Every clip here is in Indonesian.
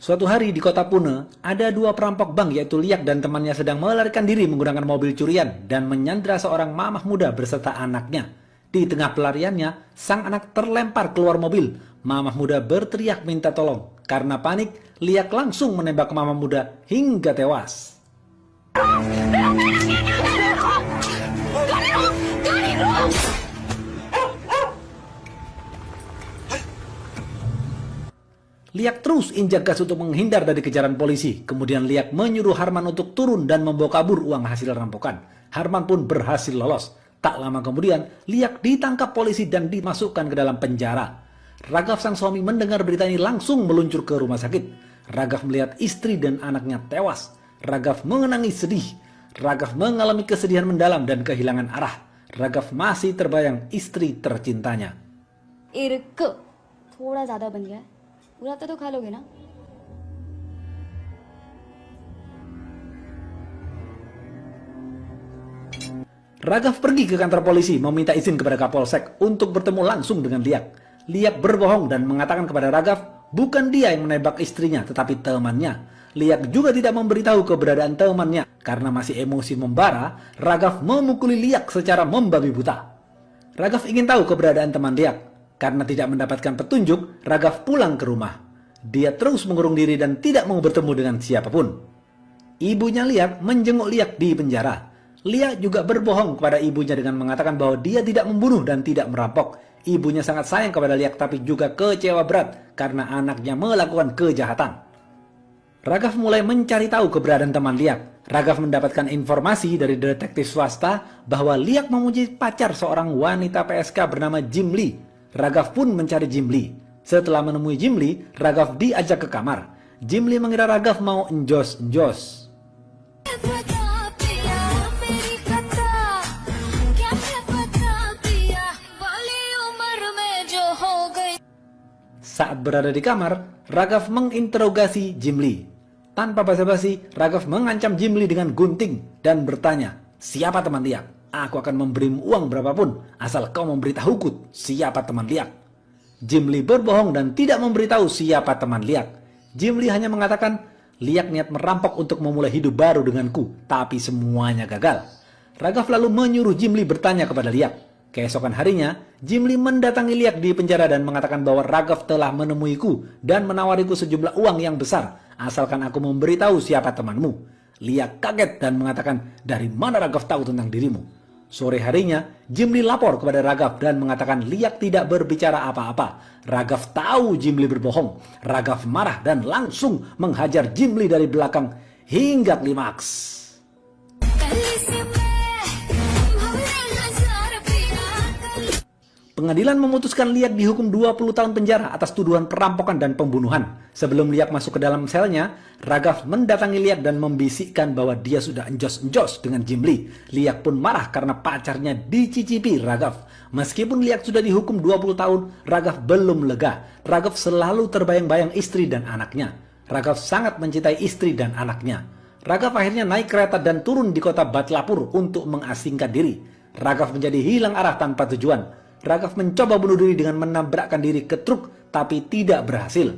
Suatu hari di kota Pune, ada dua perampok bank yaitu Liak dan temannya sedang melarikan diri menggunakan mobil curian dan menyandra seorang mamah muda beserta anaknya. Di tengah pelariannya, sang anak terlempar keluar mobil. Mamah muda berteriak minta tolong. Karena panik, Liak langsung menembak mamah muda hingga tewas. Liak terus injak gas untuk menghindar dari kejaran polisi. Kemudian Liak menyuruh Harman untuk turun dan membawa kabur uang hasil rampokan. Harman pun berhasil lolos. Tak lama kemudian, Liak ditangkap polisi dan dimasukkan ke dalam penjara. Raghav sang suami mendengar berita ini langsung meluncur ke rumah sakit. Raghav melihat istri dan anaknya tewas. Raghav menangis sedih. Raghav mengalami kesedihan mendalam dan kehilangan arah. Raghav masih terbayang istri tercintanya. इर्क थोड़ा ज्यादा बन गया है पूरा तो खा लोगे ना Raghav pergi ke kantor polisi meminta izin kepada Kapolsek untuk bertemu langsung dengan Liak. Liak berbohong dan mengatakan kepada Raghav bukan dia yang menembak istrinya tetapi temannya. Liak juga tidak memberitahu keberadaan temannya karena masih emosi membara. Raghav memukuli Liak secara membabi buta. Raghav ingin tahu keberadaan teman Liak. Karena tidak mendapatkan petunjuk, Raghav pulang ke rumah. Dia terus mengurung diri dan tidak mau bertemu dengan siapapun. Ibunya Liak menjenguk Liak di penjara. Liak juga berbohong kepada ibunya dengan mengatakan bahwa dia tidak membunuh dan tidak merampok. Ibunya sangat sayang kepada Liak tapi juga kecewa berat karena anaknya melakukan kejahatan. Raghav mulai mencari tahu keberadaan teman Liak. Raghav mendapatkan informasi dari detektif swasta bahwa Liak memuji pacar seorang wanita PSK bernama Jim Lee. Raghav pun mencari Jim Lee. Setelah menemui Jim Lee, Raghav diajak ke kamar. Jim Lee mengira Raghav mau enjos-enjos. Saat berada di kamar, Raghav menginterogasi Jim Lee. Tanpa basa-basi, Raghav mengancam Jim Lee dengan gunting dan bertanya, "Siapa teman Liak? Aku akan memberimu uang berapapun, asal kau memberitahuku siapa teman Liak." Jim Lee berbohong dan tidak memberitahu siapa teman Liak. Jim Lee hanya mengatakan, "Liak niat merampok untuk memulai hidup baru denganku, tapi semuanya gagal." Raghav lalu menyuruh Jim Lee bertanya kepada Liak. Keesokan harinya, Jim Lee mendatangi Liak di penjara dan mengatakan bahwa Raghav telah menemuiku dan menawariku sejumlah uang yang besar, asalkan aku memberitahu siapa temanmu. Liak kaget dan mengatakan, "Dari mana Raghav tahu tentang dirimu?" Sore harinya, Jim Lee lapor kepada Raghav dan mengatakan Liak tidak berbicara apa-apa. Raghav tahu Jim Lee berbohong. Raghav marah dan langsung menghajar Jim Lee dari belakang hingga klimaks. Pengadilan memutuskan Liak dihukum 20 tahun penjara atas tuduhan perampokan dan pembunuhan. Sebelum Liak masuk ke dalam selnya, Raghav mendatangi Liak dan membisikkan bahwa dia sudah enjos-enjos dengan Jim Lee. Liak pun marah karena pacarnya dicicipi Raghav. Meskipun Liak sudah dihukum 20 tahun, Raghav belum lega. Raghav selalu terbayang-bayang istri dan anaknya. Raghav sangat mencintai istri dan anaknya. Raghav akhirnya naik kereta dan turun di kota Badlapur untuk mengasingkan diri. Raghav menjadi hilang arah tanpa tujuan. Raghav mencoba bunuh diri dengan menabrakkan diri ke truk, tapi tidak berhasil.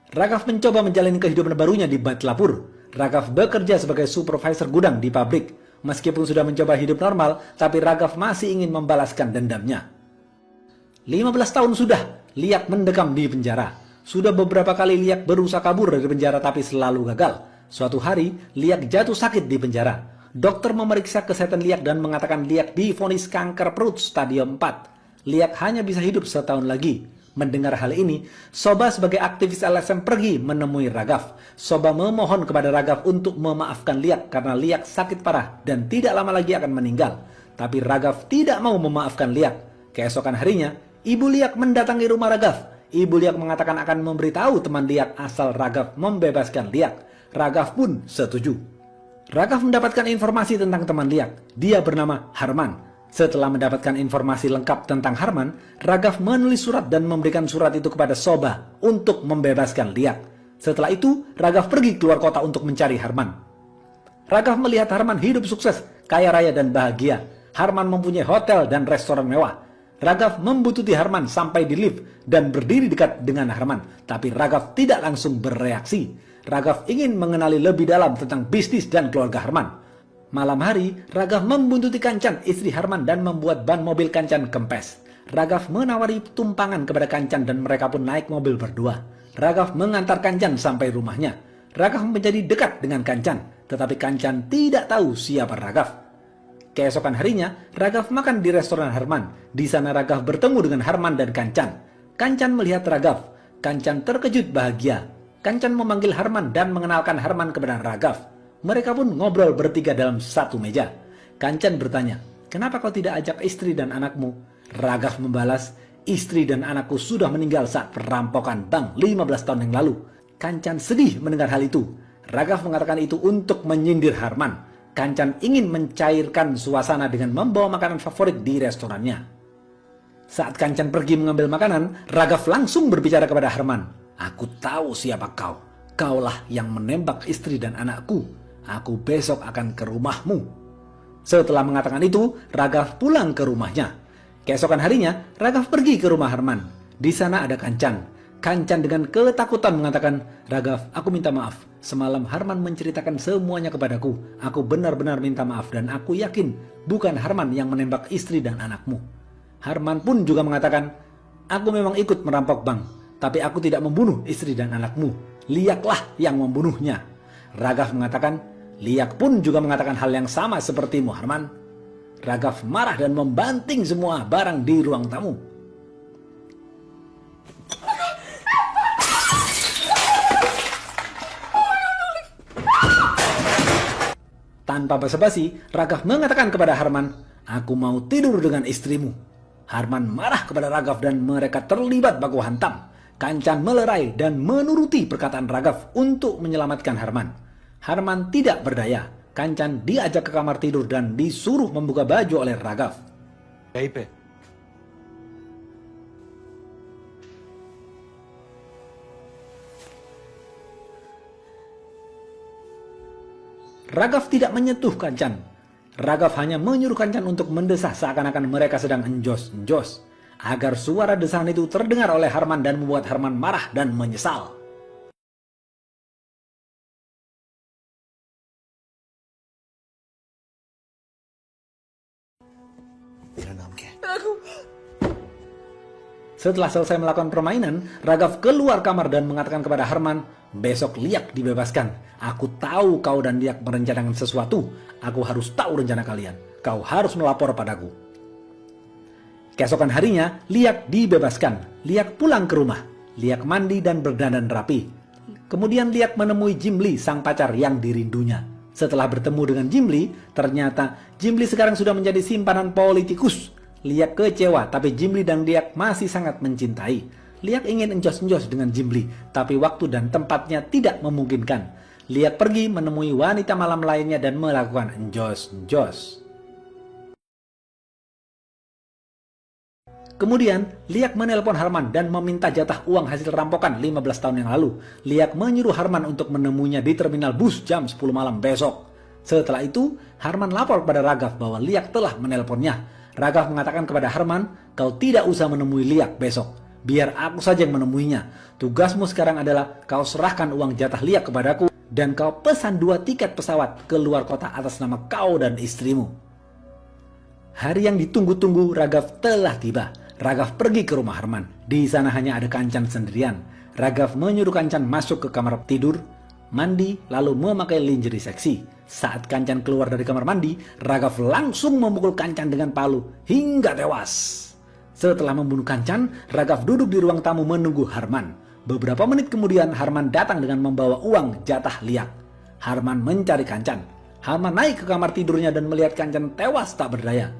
Raghav mencoba menjalani kehidupan barunya di Badlapur. Raghav bekerja sebagai supervisor gudang di pabrik. Meskipun sudah mencoba hidup normal, tapi Raghav masih ingin membalaskan dendamnya. 15 tahun sudah Liak mendekam di penjara. Sudah beberapa kali Liak berusaha kabur dari penjara tapi selalu gagal. Suatu hari, Liak jatuh sakit di penjara. Dokter memeriksa kesehatan Liak dan mengatakan Liak divonis kanker perut stadium 4. Liak hanya bisa hidup setahun lagi. Mendengar hal ini, Soba sebagai aktivis LSM pergi menemui Raghav. Soba memohon kepada Raghav untuk memaafkan Liak karena Liak sakit parah dan tidak lama lagi akan meninggal. Tapi Raghav tidak mau memaafkan Liak. Keesokan harinya, Ibu Liak mendatangi rumah Raghav. Ibu Liak mengatakan akan memberitahu teman Liak asal Raghav membebaskan Liak. Raghav pun setuju. Raghav mendapatkan informasi tentang teman Liak. Dia bernama Harman. Setelah mendapatkan informasi lengkap tentang Harman, Raghav menulis surat dan memberikan surat itu kepada Soba untuk membebaskan Liak. Setelah itu, Raghav pergi keluar kota untuk mencari Harman. Raghav melihat Harman hidup sukses, kaya raya dan bahagia. Harman mempunyai hotel dan restoran mewah. Raghav membuntuti Harman sampai di lift dan berdiri dekat dengan Harman. Tapi Raghav tidak langsung bereaksi. Raghav ingin mengenali lebih dalam tentang bisnis dan keluarga Harman. Malam hari, Raghav membuntuti Kanchan, istri Harman, dan membuat ban mobil Kanchan kempes. Raghav menawari tumpangan kepada Kanchan dan mereka pun naik mobil berdua. Raghav mengantar Kanchan sampai rumahnya. Raghav menjadi dekat dengan Kanchan, tetapi Kanchan tidak tahu siapa Raghav. Keesokan harinya, Raghav makan di restoran Harman. Di sana Raghav bertemu dengan Harman dan Kanchan. Kanchan melihat Raghav. Kanchan terkejut bahagia. Kanchan memanggil Harman dan mengenalkan Harman kepada Raghav. Mereka pun ngobrol bertiga dalam satu meja. Kanchan bertanya, "Kenapa kau tidak ajak istri dan anakmu?" Raghav membalas, "Istri dan anakku sudah meninggal saat perampokan bank 15 tahun yang lalu." Kanchan sedih mendengar hal itu. Raghav mengatakan itu untuk menyindir Harman. Kanchan ingin mencairkan suasana dengan membawa makanan favorit di restorannya. Saat Kanchan pergi mengambil makanan, Raghav langsung berbicara kepada Harman. "Aku tahu siapa kau. Kaulah yang menembak istri dan anakku. Aku besok akan ke rumahmu." Setelah mengatakan itu, Raghav pulang ke rumahnya. Keesokan harinya, Raghav pergi ke rumah Harman. Di sana ada Kanchan. Kanchan dengan ketakutan mengatakan, "Raghav, aku minta maaf. Semalam Harman menceritakan semuanya kepadaku. Aku benar-benar minta maaf dan aku yakin bukan Harman yang menembak istri dan anakmu." Harman pun juga mengatakan, "Aku memang ikut merampok bank, tapi aku tidak membunuh istri dan anakmu. Liaklah yang membunuhnya." Raghav mengatakan, "Liak pun juga mengatakan hal yang sama sepertimu, Harman." Raghav marah dan membanting semua barang di ruang tamu. Tanpa basa-basi, Raghav mengatakan kepada Harman, "Aku mau tidur dengan istrimu." Harman marah kepada Raghav dan mereka terlibat baku hantam. Kanchan melerai dan menuruti perkataan Raghav untuk menyelamatkan Harman. Harman tidak berdaya. Kanchan diajak ke kamar tidur dan disuruh membuka baju oleh Raghav. यहीं पे Raghav tidak menyentuh Kanchan. Raghav hanya menyuruh Kanchan untuk mendesah seakan-akan mereka sedang enjos-enjos. Agar suara desahan itu terdengar oleh Harman dan membuat Harman marah dan menyesal. मेरा नाम क्या है? Setelah selesai melakukan permainan, Raghav keluar kamar dan mengatakan kepada Harman, "Besok Liak dibebaskan. Aku tahu kau dan Liak merencanakan sesuatu. Aku harus tahu rencana kalian. Kau harus melapor padaku." Keesokan harinya, Liak dibebaskan. Liak pulang ke rumah. Liak mandi dan berdandan rapi. Kemudian Liak menemui Jim Lee, sang pacar yang dirindunya. Setelah bertemu dengan Jim Lee, ternyata Jim Lee sekarang sudah menjadi simpanan politikus. Liak kecewa, tapi Jim Lee dan Liak masih sangat mencintai. Liak ingin enjos-enjos dengan Jim Lee, tapi waktu dan tempatnya tidak memungkinkan. Liak pergi menemui wanita malam lainnya dan melakukan enjos-enjos. Kemudian, Liak menelpon Harman dan meminta jatah uang hasil rampokan 15 tahun yang lalu. Liak menyuruh Harman untuk menemuinya di terminal bus jam 10 malam besok. Setelah itu, Harman lapor kepada Raghav bahwa Liak telah menelponnya. Raghav mengatakan kepada Harman, "Kau tidak usah menemui Liak besok. Biar aku saja yang menemuinya. Tugasmu sekarang adalah kau serahkan uang jatah Liak kepadaku dan kau pesan 2 tiket pesawat ke luar kota atas nama kau dan istrimu." Hari yang ditunggu-tunggu Raghav telah tiba. Raghav pergi ke rumah Harman. Di sana hanya ada Kanchan sendirian. Raghav menyuruh Kanchan masuk ke kamar tidur, mandi, lalu memakai lingerie seksi. Saat Kanchan keluar dari kamar mandi, Raghav langsung memukul Kanchan dengan palu hingga tewas. Setelah membunuh Kanchan, Raghav duduk di ruang tamu menunggu Harman. Beberapa menit kemudian Harman datang dengan membawa uang jatah Liak. Harman mencari Kanchan. Harman naik ke kamar tidurnya dan melihat Kanchan tewas tak berdaya.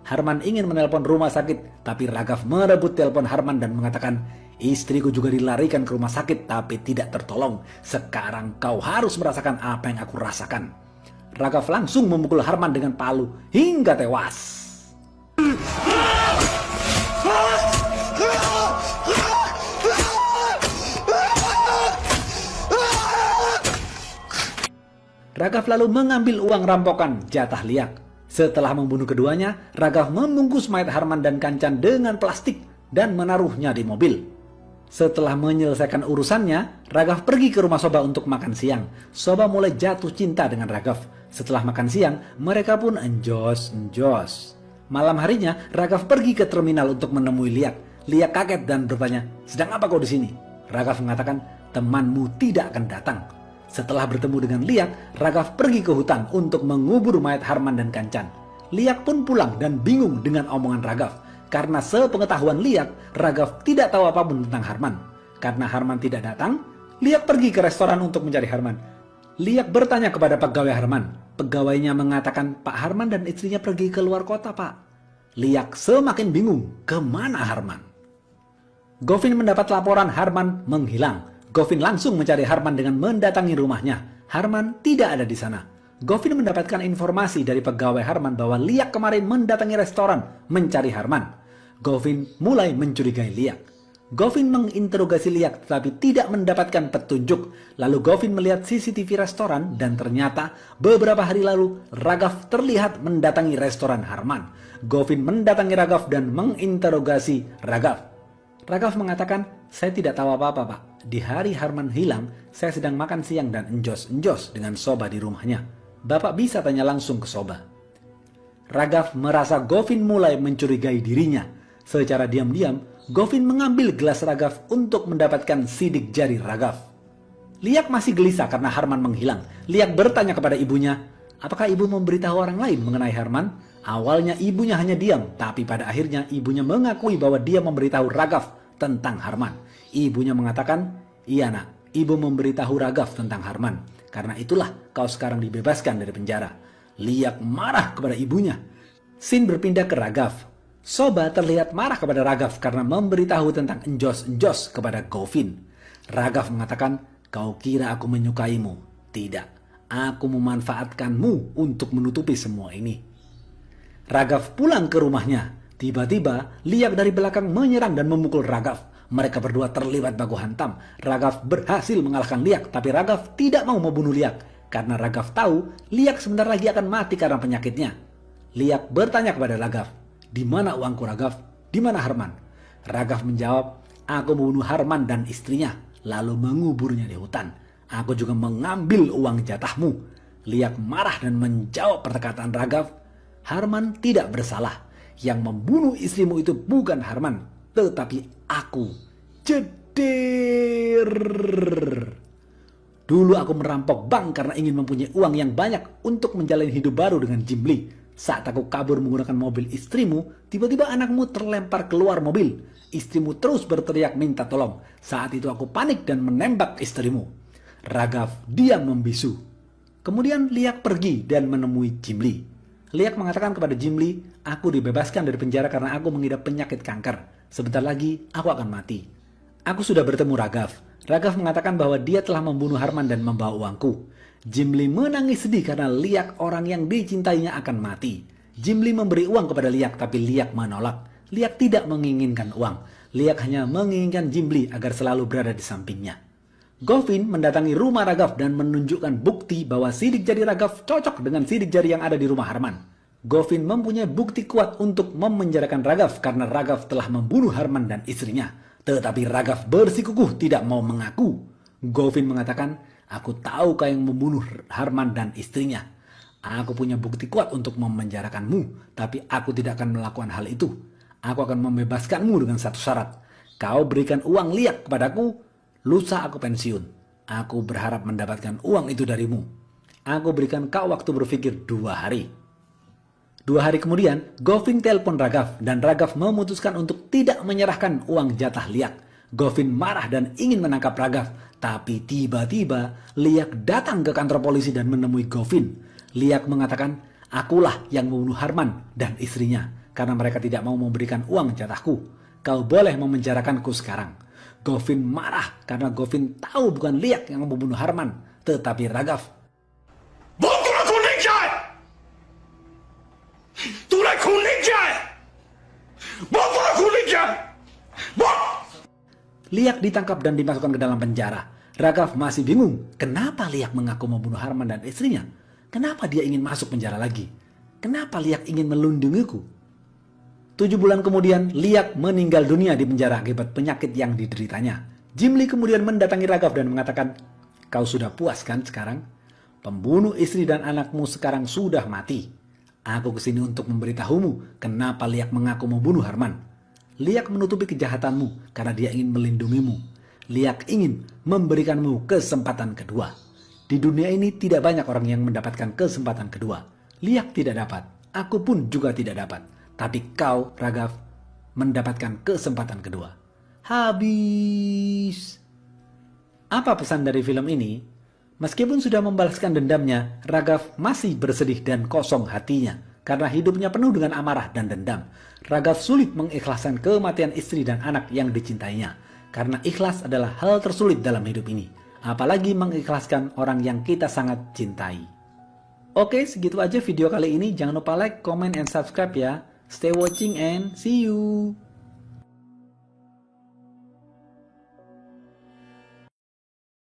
Harman ingin menelpon rumah sakit, tapi Raghav merebut telepon Harman dan mengatakan, "Istriku juga dilarikan ke rumah sakit tapi tidak tertolong. Sekarang kau harus merasakan apa yang aku rasakan." Raghav langsung memukul Harman dengan palu hingga tewas. Raghav lalu mengambil uang rampokan jatah Liak. Setelah membunuh keduanya, Raghav membungkus mayat Harman dan Kanchan dengan plastik dan menaruhnya di mobil. Setelah menyelesaikan urusannya, Raghav pergi ke rumah Soba untuk makan siang. Soba mulai jatuh cinta dengan Raghav. Setelah makan siang, mereka pun enjos. Malam harinya, Raghav pergi ke terminal untuk menemui Liak. Liak kaget dan bertanya, "Sedang apa kau di sini?" Raghav mengatakan, "Temanmu tidak akan datang." Setelah bertemu dengan Liak, Raghav pergi ke hutan untuk mengubur mayat Harman dan Kanchan. Liak pun pulang dan bingung dengan omongan Raghav. Karena sepengetahuan Liak, Raghav tidak tahu apapun tentang Harman. Karena Harman tidak datang, Liak pergi ke restoran untuk mencari Harman. Liak bertanya kepada pegawai Harman. Pegawainya mengatakan, "Pak Harman dan istrinya pergi ke luar kota, Pak." Liak semakin bingung, kemana Harman? Govin mendapat laporan Harman menghilang. Govin langsung mencari Harman dengan mendatangi rumahnya. Harman tidak ada di sana. Govin mendapatkan informasi dari pegawai Harman bahwa Liak kemarin mendatangi restoran mencari Harman. Govin mulai mencurigai Liak. Govin menginterogasi Liak tetapi tidak mendapatkan petunjuk. Lalu Govin melihat CCTV restoran dan ternyata beberapa hari lalu Raghav terlihat mendatangi restoran Harman. Govin mendatangi Raghav dan menginterogasi Raghav. Raghav mengatakan, "Saya tidak tahu apa-apa, Pak. Di hari Harman hilang, saya sedang makan siang dan enjos dengan Soba di rumahnya. Bapak bisa tanya langsung ke Soba." Raghav merasa Govin mulai mencurigai dirinya. Secara diam-diam, Govin mengambil gelas Raghav untuk mendapatkan sidik jari Raghav. Liak masih gelisah karena Harman menghilang. Liak bertanya kepada ibunya, "Apakah ibu memberitahu orang lain mengenai Harman?" Awalnya ibunya hanya diam, tapi pada akhirnya ibunya mengakui bahwa dia memberitahu Raghav tentang Harman. Ibunya mengatakan, "Iya nak, ibu memberitahu Raghav tentang Harman. Karena itulah kau sekarang dibebaskan dari penjara." Liak marah kepada ibunya. Scene berpindah ke Raghav. Soba terlihat marah kepada Raghav karena memberitahu tentang enjos kepada Govin. Raghav mengatakan, "Kau kira aku menyukaimu? Tidak, aku memanfaatkanmu untuk menutupi semua ini." Raghav pulang ke rumahnya. Tiba-tiba, Liak dari belakang menyerang dan memukul Raghav. Mereka berdua terlibat baku hantam. Raghav berhasil mengalahkan Liak, tapi Raghav tidak mau membunuh Liak. Karena Raghav tahu, Liak sebentar lagi akan mati karena penyakitnya. Liak bertanya kepada Raghav, "Di mana uangku, Raghav? Di mana Harman?" Raghav menjawab, "Aku membunuh Harman dan istrinya, lalu menguburnya di hutan. Aku juga mengambil uang jatahmu." Liak marah dan menjawab perkataan Raghav, "Harman tidak bersalah. Yang membunuh istrimu itu bukan Harman, tetapi aku." Jeder. "Dulu aku merampok bank karena ingin mempunyai uang yang banyak untuk menjalani hidup baru dengan Jim Lee. Saat aku kabur menggunakan mobil istrimu, tiba-tiba anakmu terlempar keluar mobil. Istrimu terus berteriak minta tolong. Saat itu aku panik dan menembak istrimu." Raghav diam membisu. Kemudian Liak pergi dan menemui Jim Lee. Liak mengatakan kepada Jim Lee, "Aku dibebaskan dari penjara karena aku mengidap penyakit kanker. Sebentar lagi aku akan mati." "Aku sudah bertemu Raghav." Raghav mengatakan bahwa dia telah membunuh Harman dan membawa uangku. Jim Lee menangis sedih karena Liak, orang yang dicintainya, akan mati. Jim Lee memberi uang kepada Liak, tapi Liak menolak. Liak tidak menginginkan uang. Liak hanya menginginkan Jim Lee agar selalu berada di sampingnya. Govin mendatangi rumah Raghav dan menunjukkan bukti bahwa sidik jari Raghav cocok dengan sidik jari yang ada di rumah Harman. Govin mempunyai bukti kuat untuk memenjarakan Raghav karena Raghav telah membunuh Harman dan istrinya. Tetapi Raghav bersikukuh tidak mau mengaku. Govin mengatakan, "Aku tahu kau yang membunuh Harman dan istrinya. Aku punya bukti kuat untuk memenjarakanmu, tapi aku tidak akan melakukan hal itu. Aku akan membebaskanmu dengan satu syarat. Kau berikan uang Liak kepadaku. Lusa aku pensiun. Aku berharap mendapatkan uang itu darimu. Aku berikan kau waktu berpikir 2 hari. 2 hari kemudian, Govin telepon Raghav dan Raghav memutuskan untuk tidak menyerahkan uang jatah Liak. Govin marah dan ingin menangkap Raghav, tapi tiba-tiba Liak datang ke kantor polisi dan menemui Govin. Liak mengatakan, "Akulah yang membunuh Harman dan istrinya karena mereka tidak mau memberikan uang jatahku. Kau boleh memenjarakanku sekarang." Govin marah karena Govin tahu bukan Liak yang membunuh Harman, tetapi Raghav. Liak ditangkap dan dimasukkan ke dalam penjara. Raghav masih bingung kenapa Liak mengaku membunuh Harman dan istrinya. Kenapa dia ingin masuk penjara lagi? Kenapa Liak ingin melindungiku? 7 bulan kemudian, Liak meninggal dunia di penjara akibat penyakit yang dideritanya. Jim Lee kemudian mendatangi Raghav dan mengatakan, "Kau sudah puas kan sekarang? Pembunuh istri dan anakmu sekarang sudah mati. Aku kesini untuk memberitahumu kenapa Liak mengaku membunuh Harman. Liak menutupi kejahatanmu karena dia ingin melindungimu. Liak ingin memberikanmu kesempatan kedua. Di dunia ini tidak banyak orang yang mendapatkan kesempatan kedua. Liak tidak dapat, aku pun juga tidak dapat. Tapi kau, Raghav, mendapatkan kesempatan kedua." Habis. Apa pesan dari film ini? Meskipun sudah membalaskan dendamnya, Raghav masih bersedih dan kosong hatinya karena hidupnya penuh dengan amarah dan dendam. Raghav sulit mengikhlaskan kematian istri dan anak yang dicintainya. Karena ikhlas adalah hal tersulit dalam hidup ini. Apalagi mengikhlaskan orang yang kita sangat cintai. Oke, segitu aja video kali ini. Jangan lupa like, comment, and subscribe ya. Stay watching and see you.